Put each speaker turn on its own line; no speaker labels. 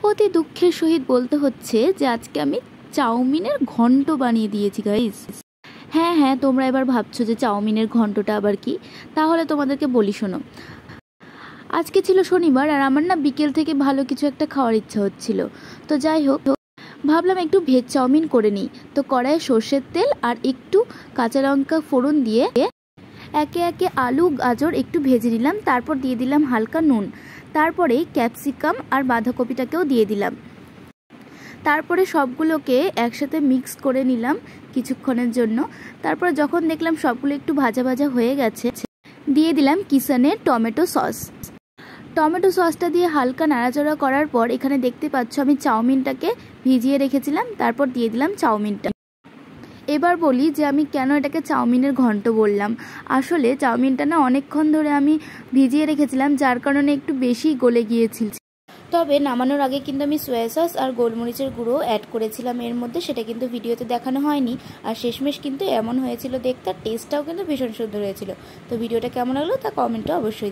অতি দুঃখের সহিত বলতে হচ্ছে যে আজকে আমি চাউমিনের ঘন্ট বানিয়ে দিয়েছি গাইস। হ্যাঁ হ্যাঁ, তোমরা এবার ভাবছো যে চাউমিনের ঘন্টটা আবার কি, তাহলে তোমাদেরকে বলি শোনো। আজকে ছিল শনিবার আর আমার না বিকেল থেকে ভালো কিছু একটা খাওয়ার ইচ্ছা হচ্ছিল। তো যাই হোক, ভাবলাম একটু ভেজ চাউমিন করে নিই। তো কড়াইয়ে সর্ষের তেল আর একটু কাঁচা লঙ্কা ফোড়ন দিয়ে একে একে আলু গাজর একটু ভেজে নিলাম। তারপর দিয়ে দিলাম হালকা নুন, তারপরে ক্যাপসিকাম আর বাঁধাকপিটাকেও দিয়ে দিলাম। তারপরে সবগুলোকে একসাথে মিক্স করে নিলাম কিছুক্ষণের জন্য। তারপর যখন দেখলাম সবগুলো একটু ভাজা ভাজা হয়ে গেছে, দিয়ে দিলাম কিষানের টমেটো সস। টমেটো সসটা দিয়ে হালকা নাড়াচাড়া করার পর এখানে দেখতে পাচ্ছ আমি চাউমিনটাকে ভিজিয়ে রেখেছিলাম, তারপর দিয়ে দিলাম চাউমিনটা। এবার বলি যে আমি কেন এটাকে চাউমিনের ঘন্ট বললাম। আসলে চাউমিনটা না অনেকক্ষণ ধরে আমি ভিজিয়ে রেখেছিলাম, যার কারণে একটু বেশি গলে গিয়েছিল। তবে নামানোর আগে কিন্তু আমি সয়া সস আর গোলমরিচের গুঁড়ো অ্যাড করেছিলাম এর মধ্যে, সেটা কিন্তু ভিডিওতে দেখানো হয়নি। আর শেষমেশ কিন্তু এমন হয়েছিল দেখতে, টেস্টটাও কিন্তু ভীষণ সুন্দর হয়েছিল। তো ভিডিওটা কেমন লাগলো তা কমেন্টে অবশ্যই